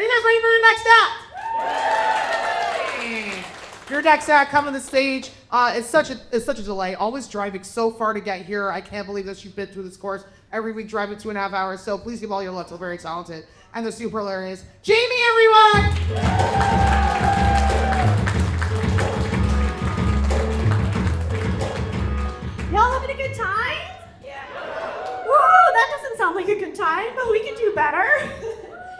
Are you guys ready for your next act? Your next act, come on the stage. It's such a delay. Always driving so far to get here. I can't believe that you've been through this course every week, driving 2.5 hours. So please give all your love to the very talented and the super hilarious Jamie, everyone! Y'all having a good time? Yeah. Whoa, that doesn't sound like a good time, but we can do better.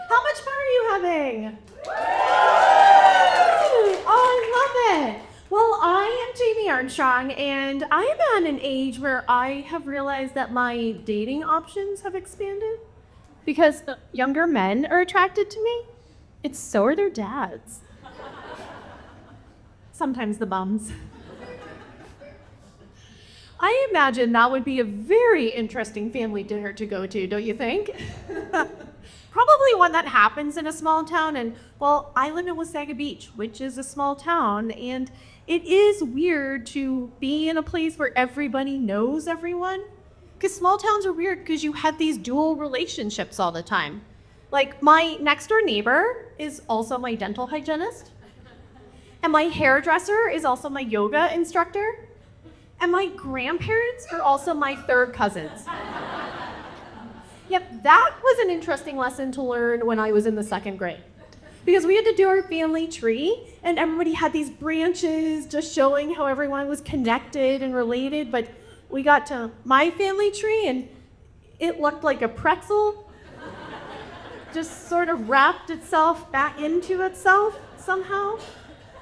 How much fun are you having? Oh, I love it. Well, I am Jamie Armstrong, and I am at an age where I have realized that my dating options have expanded because younger men are attracted to me. It's so are their dads. Sometimes the bums. I imagine that would be a very interesting family dinner to go to, don't you think? Probably one that happens in a small town, and well, I live in Wasaga Beach, which is a small town, and it is weird to be in a place where everybody knows everyone. Because small towns are weird because you have these dual relationships all the time. Like, my next door neighbor is also my dental hygienist, and my hairdresser is also my yoga instructor, and my grandparents are also my third cousins. Yep, that was an interesting lesson to learn when I was in the 2nd grade. Because we had to do our family tree, and everybody had these branches just showing how everyone was connected and related, but we got to my family tree, and it looked like a pretzel. Just sort of wrapped itself back into itself somehow.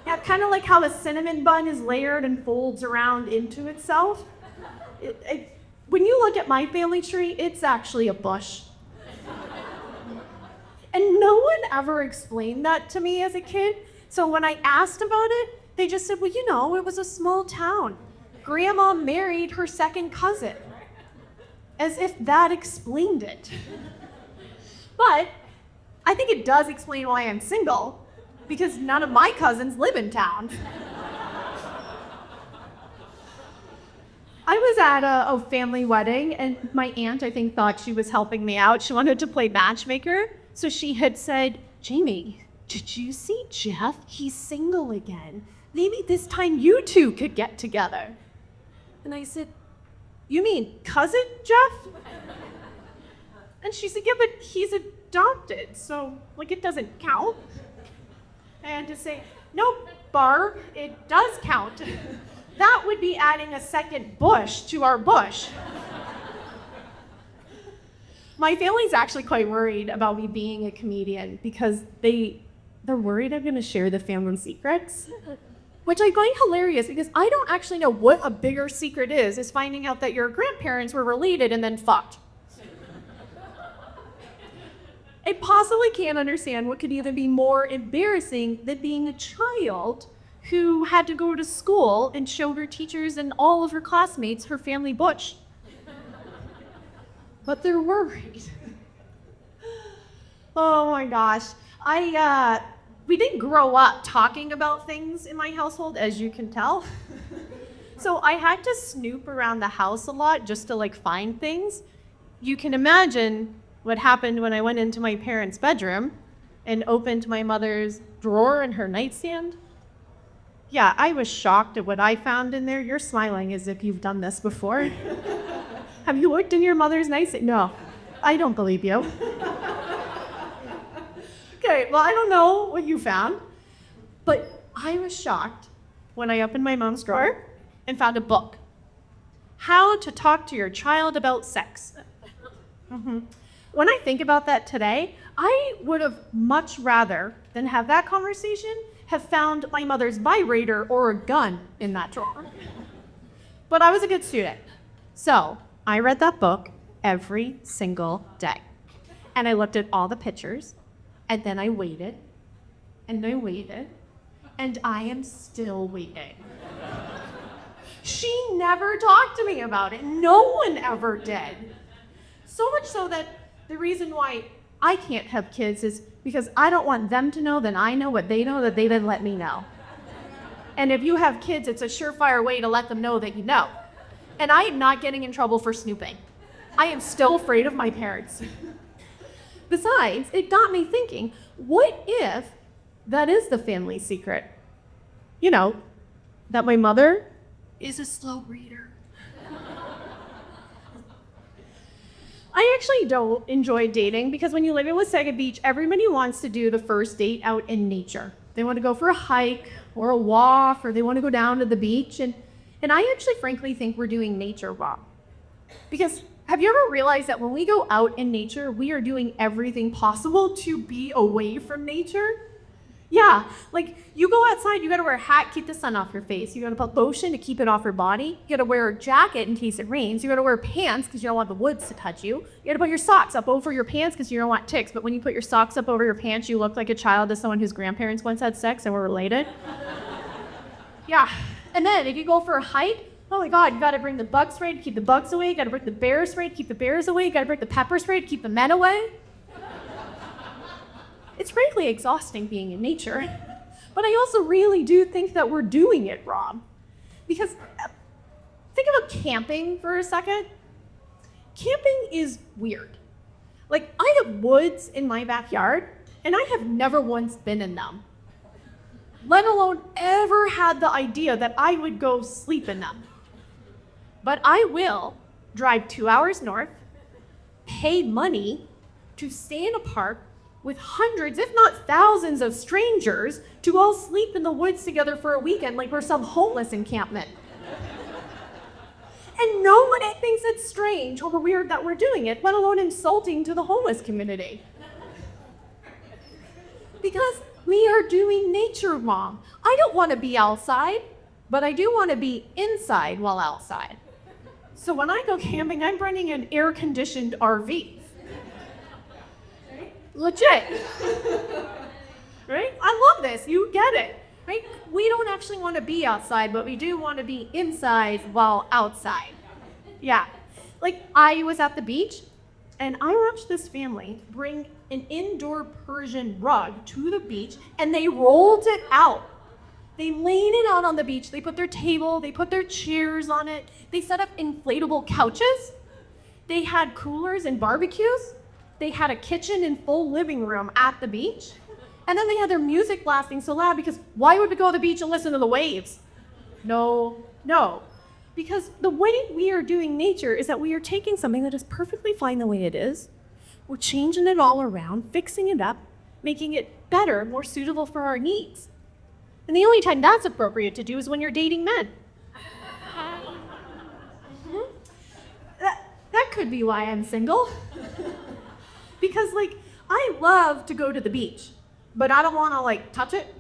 Yeah, kind of like how a cinnamon bun is layered and folds around into itself. When you look at my family tree, it's actually a bush. And no one ever explained that to me as a kid. So when I asked about it, they just said, well, you know, it was a small town. Grandma married her second cousin. As if that explained it. But I think it does explain why I'm single, because none of my cousins live in town. I was at a family wedding, and my aunt, I think, thought she was helping me out. She wanted to play matchmaker. So she had said, Jamie, did you see Jeff? He's single again. Maybe this time you two could get together. And I said, you mean cousin Jeff? And she said, yeah, but he's adopted, so like it doesn't count. I had to say, nope, Barb, it does count. That would be adding a second bush to our bush. My family's actually quite worried about me being a comedian because they're worried I'm gonna share the family secrets, which I find hilarious because I don't actually know what a bigger secret is finding out that your grandparents were related and then fucked. I possibly can't understand what could even be more embarrassing than being a child who had to go to school and show her teachers and all of her classmates her family bush. But they're worried. Oh my gosh. We didn't grow up talking about things in my household, as you can tell. So I had to snoop around the house a lot just to like find things. You can imagine what happened when I went into my parents' bedroom and opened my mother's drawer in her nightstand. Yeah, I was shocked at what I found in there. You're smiling as if you've done this before. Have you looked in your mother's nightstand? No, I don't believe you. Okay, well, I don't know what you found, but I was shocked when I opened my mom's drawer and found a book. How to Talk to Your Child About Sex. When I think about that today, I would have much rather than have that conversation have found my mother's vibrator or a gun in that drawer. But I was a good student. So I read that book every single day. And I looked at all the pictures, and then I waited, and I waited, and I am still waiting. She never talked to me about it. No one ever did. So much so that the reason why I can't have kids is because I don't want them to know that I know what they know that they didn't let me know. And if you have kids, it's a surefire way to let them know that you know. And I am not getting in trouble for snooping. I am still afraid of my parents. Besides, it got me thinking, what if that is the family secret? You know, that my mother is a slow breeder. I actually don't enjoy dating because when you live in Wasaga Beach, everybody wants to do the first date out in nature. They want to go for a hike or a walk, or they want to go down to the beach. And I actually frankly think we're doing nature wrong. Because have you ever realized that when we go out in nature, we are doing everything possible to be away from nature? Yeah, like you go outside, you gotta wear a hat, keep the sun off your face. You gotta put lotion to keep it off your body. You gotta wear a jacket in case it rains. You gotta wear pants because you don't want the woods to touch you. You gotta put your socks up over your pants because you don't want ticks. But when you put your socks up over your pants, you look like a child of someone whose grandparents once had sex and were related. Yeah, and then if you go for a hike, oh my God, you gotta bring the bug spray to keep the bugs away. You gotta bring the bear spray to keep the bears away. You gotta bring the pepper spray to keep the men away. It's frankly exhausting being in nature, but I also really do think that we're doing it wrong. Because think about camping for a second. Camping is weird. Like, I have woods in my backyard, and I have never once been in them, let alone ever had the idea that I would go sleep in them. But I will drive 2 hours north, pay money to stay in a park with hundreds, if not thousands, of strangers to all sleep in the woods together for a weekend like we're some homeless encampment. And nobody thinks it's strange or weird that we're doing it, let alone insulting to the homeless community. Because we are doing nature wrong. I don't want to be outside, but I do want to be inside while outside. So when I go camping, I'm renting an air-conditioned RV. Legit. Right? I love this. You get it. Right? We don't actually want to be outside, but we do want to be inside while outside. Yeah. Like, I was at the beach, and I watched this family bring an indoor Persian rug to the beach, and they rolled it out. They laid it out on the beach. They put their table, they put their chairs on it. They set up inflatable couches. They had coolers and barbecues. They had a kitchen and full living room at the beach. And then they had their music blasting so loud because why would we go to the beach and listen to the waves? No. Because the way we are doing nature is that we are taking something that is perfectly fine the way it is. We're changing it all around, fixing it up, making it better, more suitable for our needs. And the only time that's appropriate to do is when you're dating men. That could be why I'm single. Because, like, I love to go to the beach, but I don't want to, like, touch it.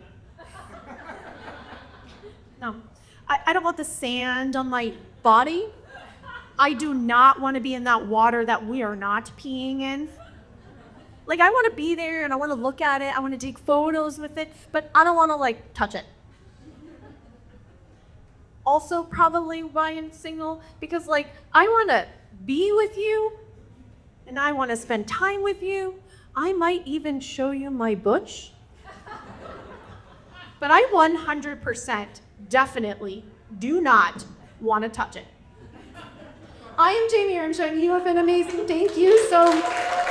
No. I don't want the sand on my body. I do not want to be in that water that we are not peeing in. Like, I want to be there, and I want to look at it. I want to take photos with it, but I don't want to, like, touch it. Also, probably why I'm single, because, like, I want to be with you, and I want to spend time with you. I might even show you my bush. But I 100% definitely do not want to touch it. I am Jamie Armstrong. You have been amazing. Thank you so much.